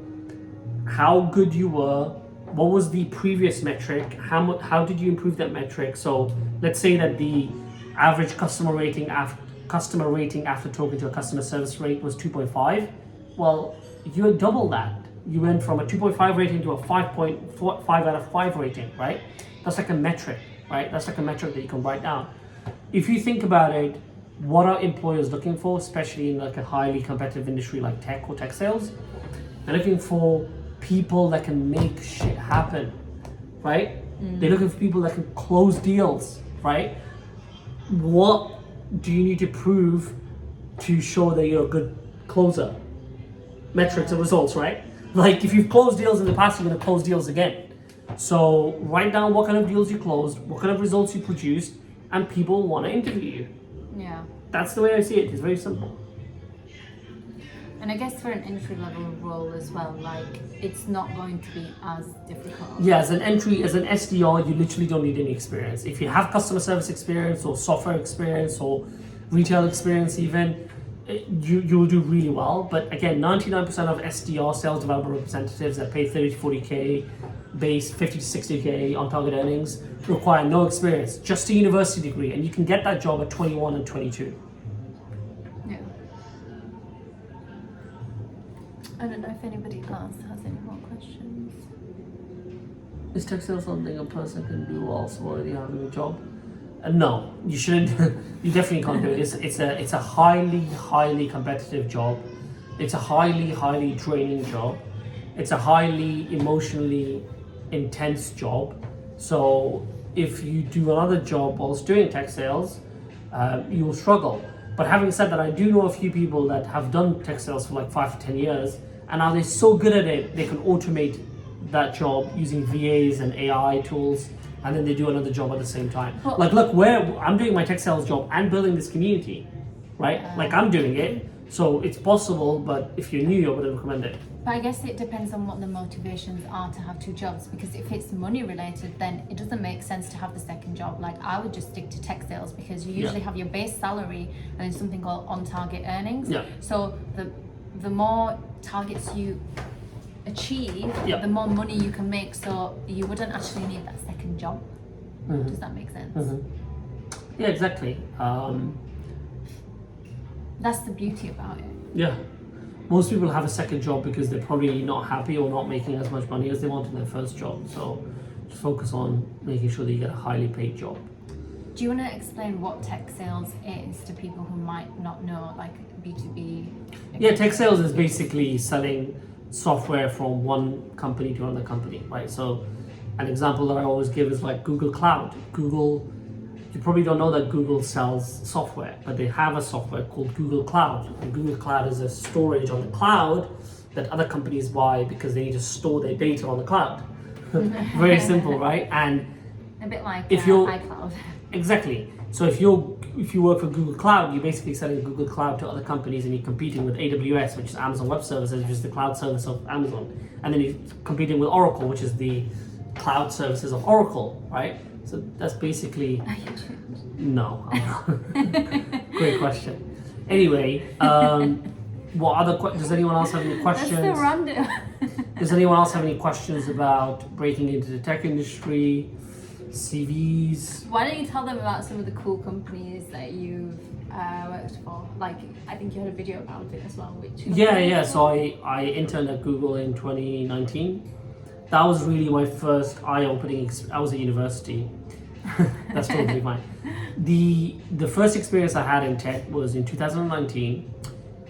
how good you were, what was the previous metric, how did you improve that metric. So let's say that the average customer rating after talking to a customer service rate was 2.5. Well, you had double that. You went from a 2.5 rating to a 5.5 out of 5 rating, right? That's like a metric, right? That's like a metric that you can write down. If you think about it, what are employers looking for, especially in like a highly competitive industry like tech or tech sales? They're looking for people that can make shit happen, right? They're looking for people that can close deals, right? What do you need to prove to show that you're a good closer? Metrics and results, right? Like if you've closed deals in the past, you're going to close deals again. So write down what kind of deals you closed, what kind of results you produced, and people want to interview you. Yeah. That's the way I see it. It's very simple. And I guess for an entry level role as well, like it's not going to be as difficult. Yeah, as an SDR, you literally don't need any experience. If you have customer service experience or software experience or retail experience even, you will do really well. But again, 99% of SDR, sales development representatives that pay 30 to 40K base, 50 to 60K on target earnings require no experience, just a university degree, and you can get that job at 21 and 22. Yeah. I don't know if anybody else has any more questions. Is tech sales something a person can do whilst already having a job? No, you shouldn't. You definitely can't do it. It's a highly competitive job. It's a highly draining job. It's a highly emotionally intense job. So if you do another job whilst doing tech sales, you will struggle. But having said that, I do know a few people that have done tech sales for like 5 to 10 years, and now they're so good at it, they can automate that job using VAs and AI tools, and then they do another job at the same time. Well, like, look, where I'm doing my tech sales job and building this community, right? Like, I'm doing it, so it's possible, but if you're new, I wouldn't recommend it. But I guess it depends on what the motivations are to have two jobs, because if it's money related, then it doesn't make sense to have the second job. Like I would just stick to tech sales, because you usually have your base salary and then something called on target earnings. Yeah. So the more targets you achieve, the more money you can make. So you wouldn't actually need that second job. Does that make sense? Yeah, exactly. That's the beauty about it. Yeah. Most people have a second job because they're probably not happy or not making as much money as they want in their first job. So just focus on making sure that you get a highly paid job. Do you want to explain what tech sales is to people who might not know, like B2B? Yeah, tech sales is basically selling software from one company to another company, right? So an example that I always give is like Google Cloud. You probably don't know that Google sells software, but they have a software called Google Cloud. And Google Cloud is a storage on the cloud that other companies buy because they need to store their data on the cloud. Very simple, right? And a bit like if you're iCloud. Exactly. So if you work for Google Cloud, you're basically selling Google Cloud to other companies, and you're competing with AWS, which is Amazon Web Services, which is the cloud service of Amazon, and then you're competing with Oracle, which is the cloud services of Oracle, right? So that's basically no. Great question. Anyway, what other does anyone else have any questions? That's so random. Does anyone else have any questions about breaking into the tech industry? CVs. Why don't you tell them about some of the cool companies that you've worked for? Like, I think you had a video about it as well. Yeah. So I interned at Google in 2019. That was really my first eye-opening. I was at university. That's totally fine. The first experience I had in tech was in 2019.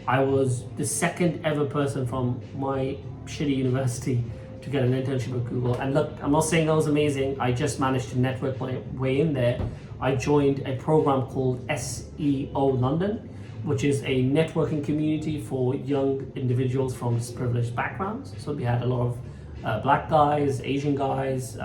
I was the second ever person from my shitty university to get an internship at Google. And look, I'm not saying that was amazing. I just managed to network my way in there. I joined a program called SEO London, which is a networking community for young individuals from privileged backgrounds. So we had a lot of black guys, Asian guys,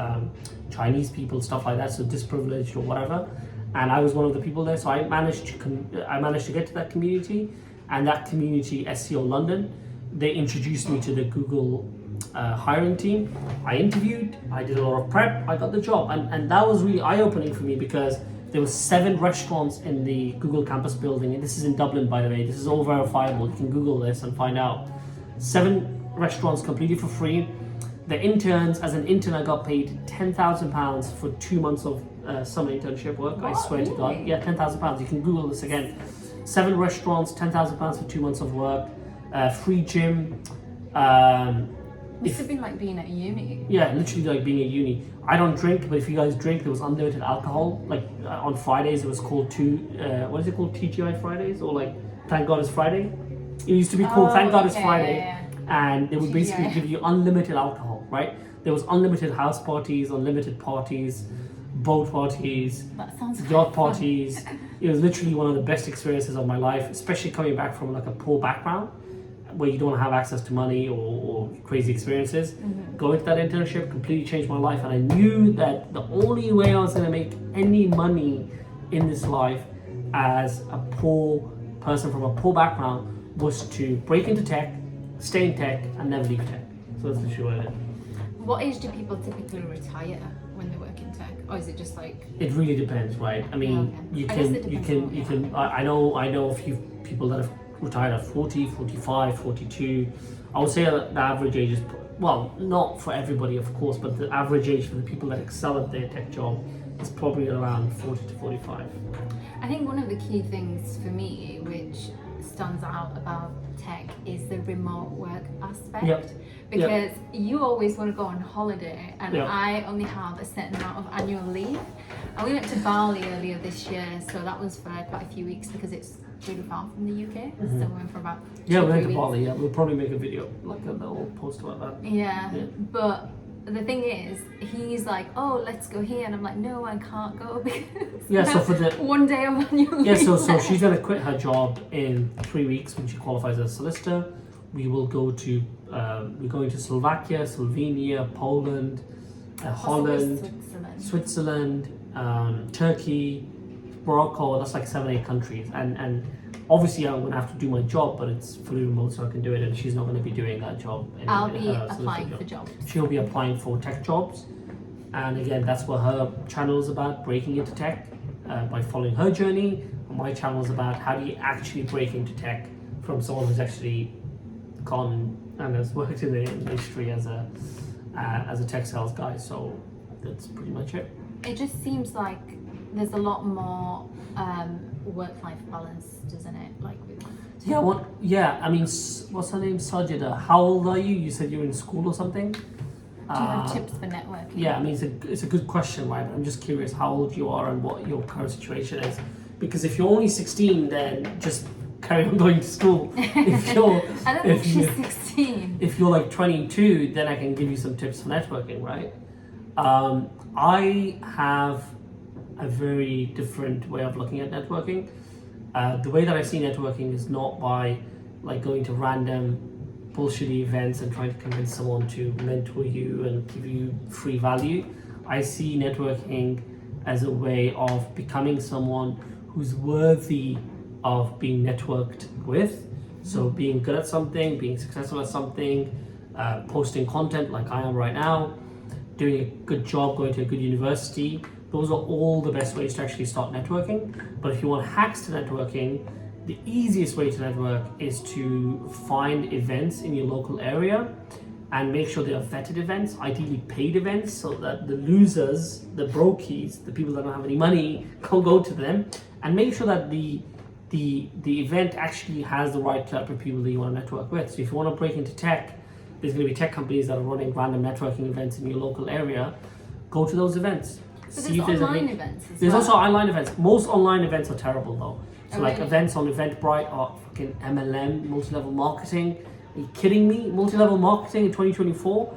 Chinese people, stuff like that, so disprivileged or whatever. And I was one of the people there, so I managed to get to that community, and that community, SEO London, they introduced me to the Google hiring team. I interviewed, I did a lot of prep, I got the job, and that was really eye-opening for me, because there were 7 restaurants in the Google campus building, and this is in Dublin, by the way. This is all verifiable. You can Google this and find out. 7 restaurants completely for free. The interns, as an intern, I got paid £10,000 for 2 months of summer internship work. I swear to God. Yeah, £10,000. You can Google this again. 7 restaurants, £10,000 for 2 months of work. Free gym. Must have been like being at uni. Yeah, literally like being at uni. I don't drink, but if you guys drink, there was unlimited alcohol. Like on Fridays, it was called what is it called? TGI Fridays, or like Thank God It's Friday. It used to be called Thank God It's Friday, and they would basically give you unlimited alcohol, right? There was unlimited house parties, unlimited parties, boat parties, That sounds yacht quite fun. parties. It was literally one of the best experiences of my life, especially coming back from like a poor background where you don't have access to money or crazy experiences. Going to that internship completely changed my life, and I knew that the only way I was going to make any money in this life as a poor person from a poor background was to break into tech, stay in tech, and never leave tech. So that's literally what I did. What age do people typically retire when they work in tech, or is it just like? It really depends, right? I mean, Okay. you I guess can, it you depends on can, you what can. I know a few people that have retired at 40, 45, 42. I would say that the average age is, well, not for everybody, of course, but the average age for the people that excel at their tech job is probably around 40 to 45. I think one of the key things for me, which stands out about tech, is the remote work aspect. Yep. Because you always want to go on holiday, and Yep. I only have a certain amount of annual leave. And we went to Bali earlier this year, so that was for quite a few weeks because it's really far from the UK. So we went for about Yeah, 2-3 we went to weeks. Bali. Yeah, we'll probably make a video, like a little post about that. Yeah, Yeah. but the thing is, he's like, "Oh, let's go here," and I'm like, "No, I can't go because Yeah, so for the one day of annual leave." yeah, so she's gonna quit her job in 3 weeks when she qualifies as a solicitor. We will go to we're going to Slovakia, Slovenia, Poland, Holland, Switzerland. Switzerland, Turkey, Morocco. That's like 7-8 countries, and obviously I'm gonna have to do my job, but it's fully remote, so I can do it. And she's not gonna be doing that job. I'll in be her solicitor applying job. for jobs. She'll be applying for tech jobs, and again, that's what her channel is about: breaking into tech by following her journey. And my channel is about how do you actually break into tech from someone who's actually gone and has worked in the industry as a tech sales guy. So that's pretty much it. It just seems like there's a lot more work-life balance, doesn't it? Like with Yeah, what? Yeah, I mean, what's her name? Sajida. How old are you? You said you're in school or something. Do you have tips for networking? Yeah, I mean, it's a good question, right? But I'm just curious how old you are and what your current situation is. Because if you're only 16, then just carry on going to school. If you're, I don't think she's 16. if you're like 22, then I can give you some tips for networking, right? I have a very different way of looking at networking. The way that I see networking is not by like going to random bullshitty events and trying to convince someone to mentor you and give you free value. I see networking as a way of becoming someone who's worthy of being networked with. So being good at something, being successful at something, posting content like I am right now, doing a good job, going to a good university. Those are all the best ways to actually start networking. But if you want hacks to networking, the easiest way to network is to find events in your local area and make sure they are vetted events, ideally paid events, so that the losers, the brokies, the people that don't have any money, can't go to them, and make sure that the event actually has the right type of people that you want to network with. So if you want to break into tech, there's going to be tech companies that are running random networking events in your local area. Go to those events. But there's online events as There's well. also online events. Most online events are terrible though. So Oh, like really? events on Eventbrite are fucking MLM, multi-level marketing. Are you kidding me? Multi-level marketing in 2024?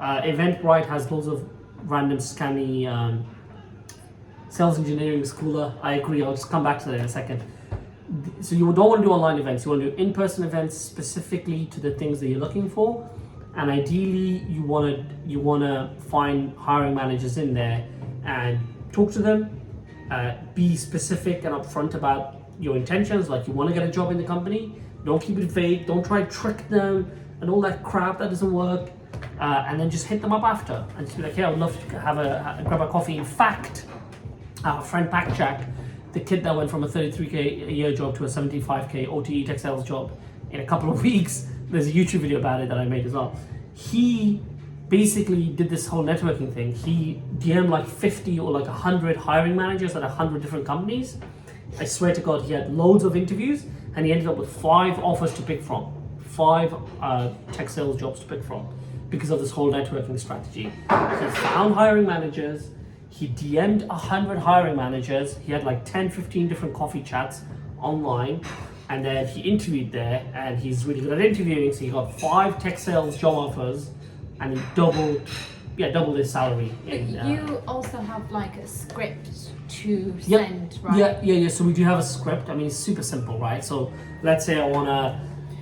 Eventbrite has loads of random scammy sales engineering schooler. I agree. I'll just come back to that in a second. So you don't want to do online events. You want to do in-person events specifically to the things that you're looking for, and ideally you want to find hiring managers in there and talk to them. Be specific and upfront about your intentions. Like you want to get a job in the company. Don't keep it vague. Don't try to trick them and all that crap that doesn't work. And then just hit them up after and just be like, "Hey, I would love to grab a coffee." In fact, our friend Jack, the kid that went from a 33k a year job to a 75k OTE tech sales job in a couple of weeks, there's a YouTube video about it that I made as well. He basically did this whole networking thing. He DM'd like 50 or like 100 hiring managers at 100 different companies. I swear to God, he had loads of interviews and he ended up with 5 offers to pick from, 5 tech sales jobs to pick from because of this whole networking strategy. He found hiring managers. He DM'd 100 hiring managers. He had like 10, 15 different coffee chats online. And then he interviewed there, and he's really good at interviewing. So he got 5 tech sales job offers, and he doubled double this salary. But in, you also have like a script to Yep. send, right? Yeah. So we do have a script. I mean, it's super simple, right? So let's say I wanna.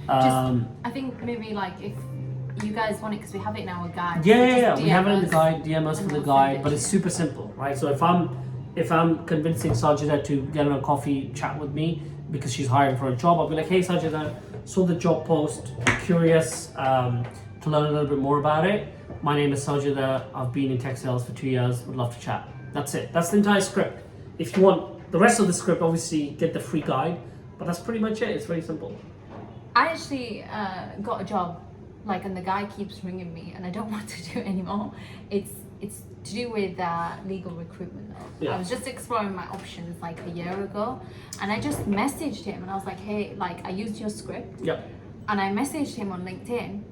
I think maybe like if you guys want it, because we have it in our guide. Yeah, so we have it in the us guide. DM us and for the we'll send guide, it but to it's you. super simple, right? So if I'm convincing Sajida to get on a coffee chat with me because she's hiring for a job, I'll be like, hey Sajida, saw the job post, curious to learn a little bit more about it. My name is Sajida. I've been in tech sales for 2 years. Would love to chat. That's it. That's the entire script. If you want the rest of the script, obviously get the free guide, but that's pretty much it. It's very simple. I actually got a job, like, and the guy keeps ringing me, and I don't want to do it anymore. It's to do with legal recruitment. Though. Yeah. I was just exploring my options like a year ago, and I just messaged him, and I was like, hey, like I used your script, Yep. and I messaged him on LinkedIn,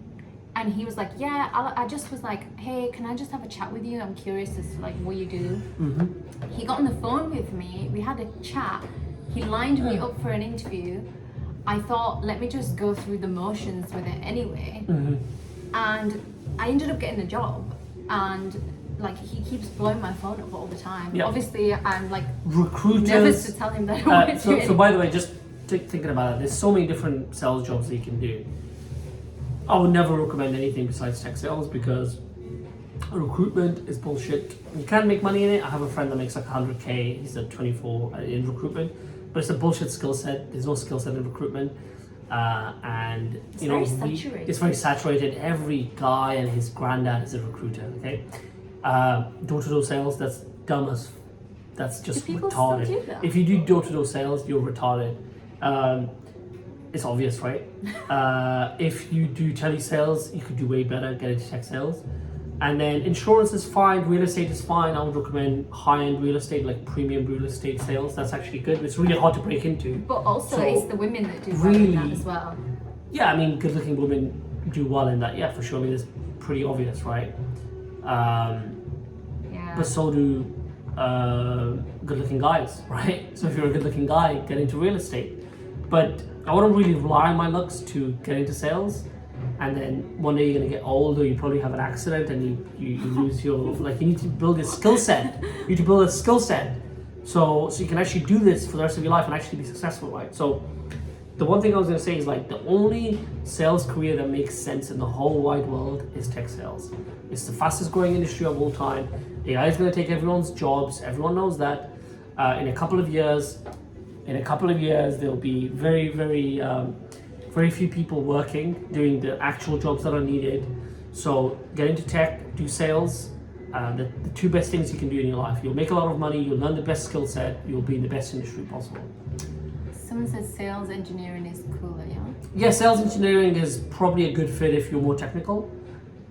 and he was like, yeah. I just was like, hey, can I just have a chat with you? I'm curious as to like what you do. Mm-hmm. He got on the phone with me. We had a chat. He lined me up for an interview. I thought, let me just go through the motions with it anyway. Mm-hmm. And I ended up getting the job. And like he keeps blowing my phone up all the time. Yeah. Obviously, I'm like Recruiters. nervous to tell him that I want to do it. So by the way, just thinking about it, there's so many different sales jobs that you can do. I would never recommend anything besides tech sales because recruitment is bullshit. You can make money in it. I have a friend that makes like 100k. He's at 24 in recruitment, but it's a bullshit skill set. There's no skill set in recruitment, and It's you know very saturated. it's very saturated. Every guy and his granddad is a recruiter. Okay, door-to-door sales. That's dumb as. That's just Do people still retarded. do that? If you do door-to-door sales, you're retarded. It's obvious, right? If you do telesales, you could do way better, get into tech sales. And then insurance is fine, real estate is fine. I would recommend high-end real estate, like premium real estate sales. That's actually good. It's really hard to break into. But also, So, it's the women that do well in that really- as well. Yeah, I mean, good-looking women do well in that. Yeah, for sure. I mean, it's pretty obvious, right? Yeah. But so do good-looking guys, right? So if you're a good-looking guy, get into real estate. But I wouldn't really rely on my looks to get into sales. And then one day you're gonna get old, or you probably have an accident, and you lose your like. You need to build a skill set. You need to build a skill set, so you can actually do this for the rest of your life and actually be successful, right? So, the one thing I was gonna say is like the only sales career that makes sense in the whole wide world is tech sales. It's the fastest growing industry of all time. AI is gonna take everyone's jobs. Everyone knows that. In a couple of years, there'll be very few people working, doing the actual jobs that are needed. So get into tech, do sales. The two best things you can do in your life. You'll make a lot of money, you'll learn the best skill set, you'll be in the best industry possible. Someone said sales engineering is cooler, yeah? Yeah, sales engineering is probably a good fit if you're more technical.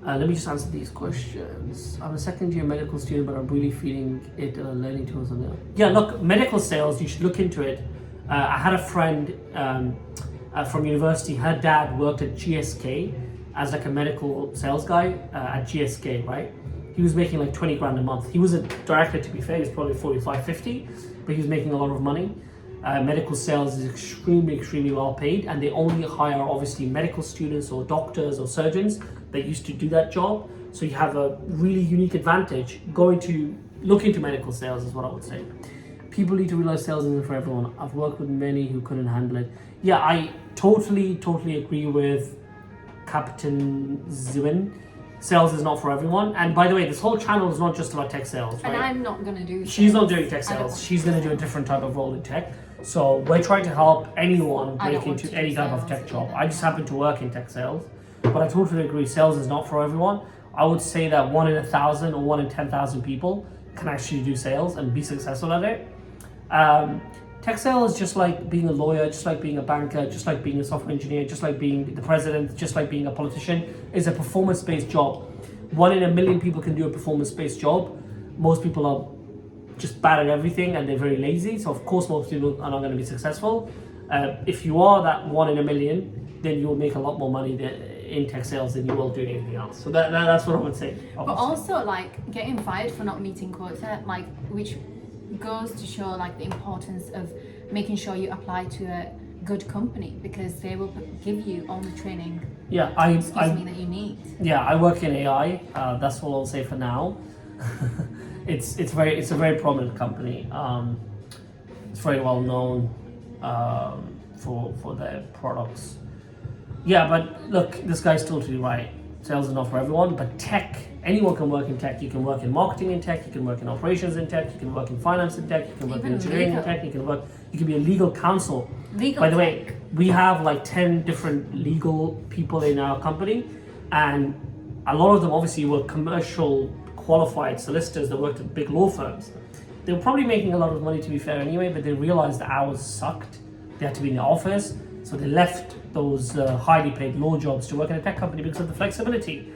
Let me just answer these questions. I'm a second year medical student, but I'm really feeling it learning tools on there. Yeah, look, medical sales, you should look into it. I had a friend from university. Her dad worked at GSK as like a medical sales guy at GSK, right? He was making like 20 grand a month. He was a director, to be fair. He was probably 45, 50, but he was making a lot of money. Medical sales is extremely well paid, and they only hire obviously medical students or doctors or surgeons that used to do that job. So you have a really unique advantage. Look into medical sales is what I would say. People need to realize sales isn't for everyone. I've worked with many who couldn't handle it. Yeah, I totally agree with Captain Zwin. Sales is not for everyone. And by the way, this whole channel is not just about tech sales, right? And I'm not gonna do She's not sales. doing tech I don't sales. want She's to. going to do a different type of role in tech. So we're trying to help anyone I don't break want into to do any type of sales tech job. either. I just happen to work in tech sales, but I totally agree. Sales is not for everyone. I would say that 1 in 1,000 or 1 in 10,000 people can actually do sales and be successful at it. Tech sales is just like being a lawyer, just like being a banker, just like being a software engineer, just like being the president, just like being a politician. It's a performance-based job. 1 in a million people can do a performance-based job. Most people are just bad at everything and they're very lazy. So of course most people are not going to be successful. If you are that 1 in a million, then you'll make a lot more money in tech sales than you will doing anything else. So that's what I would say. But also, like, getting fired for not meeting quota, like, which goes to show like the importance of making sure you apply to a good company, because they will give you all the training Yeah, Excuse me, that you need. yeah, I work in AI. That's all I'll say for now. It's a very prominent company. It's very well known for their products. Yeah, but look, this guy's totally right. Sales is not for everyone, but tech, anyone can work in tech. You can work in marketing in tech, you can work in operations in tech, you can work in finance in tech, you can work in Even engineering in legal. tech, you can be a legal counsel. Legal By the way, tech. we have like 10 different legal people in our company, and a lot of them obviously were commercial qualified solicitors that worked at big law firms. They were probably making a lot of money, to be fair, anyway, but they realized the hours sucked. They had to be in the office, so they left those highly paid law jobs to work in a tech company because of the flexibility.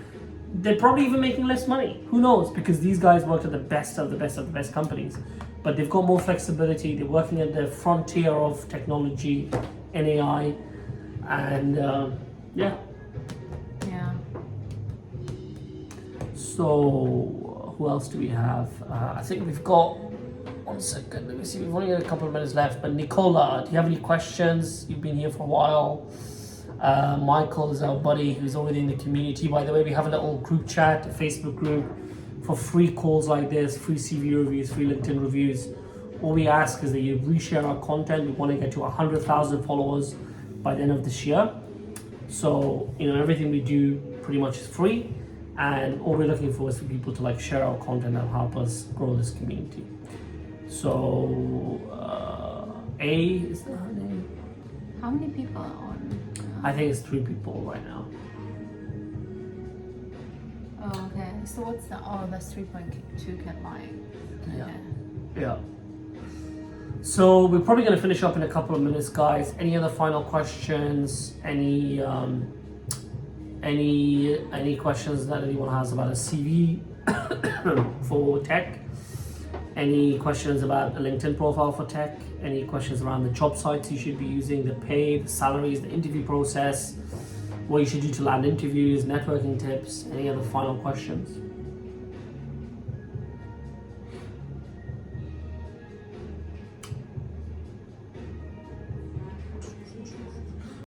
They're probably even making less money. Who knows? Because these guys worked at the best of the best of the best companies. But they've got more flexibility. They're working at the frontier of technology and AI. And yeah. Yeah. So who else do we have? I think we've got, one second, let me see, we've only got a couple of minutes left. But Nicola, do you have any questions? You've been here for a while. Michael is our buddy who's already in the community. By the way, we have a little group chat, a Facebook group for free calls like this, free CV reviews, free LinkedIn reviews. All we ask is that you reshare our content. We want to get to 100,000 followers by the end of this year. So, everything we do pretty much is free. And all we're looking for is for people to like share our content and help us grow this community. So, A, is that her name? How many people are on? I think it's 3 people right now. Oh, okay. So what's the? Oh, that's 3.2 cat line. Yeah. Okay. Yeah. So we're probably going to finish up in a couple of minutes, guys. Any other final questions? Any questions that anyone has about a CV for tech? Any questions about a LinkedIn profile for tech? Any questions around the job sites you should be using, the pay, the salaries, the interview process, what you should do to land interviews, networking tips? Any other final questions?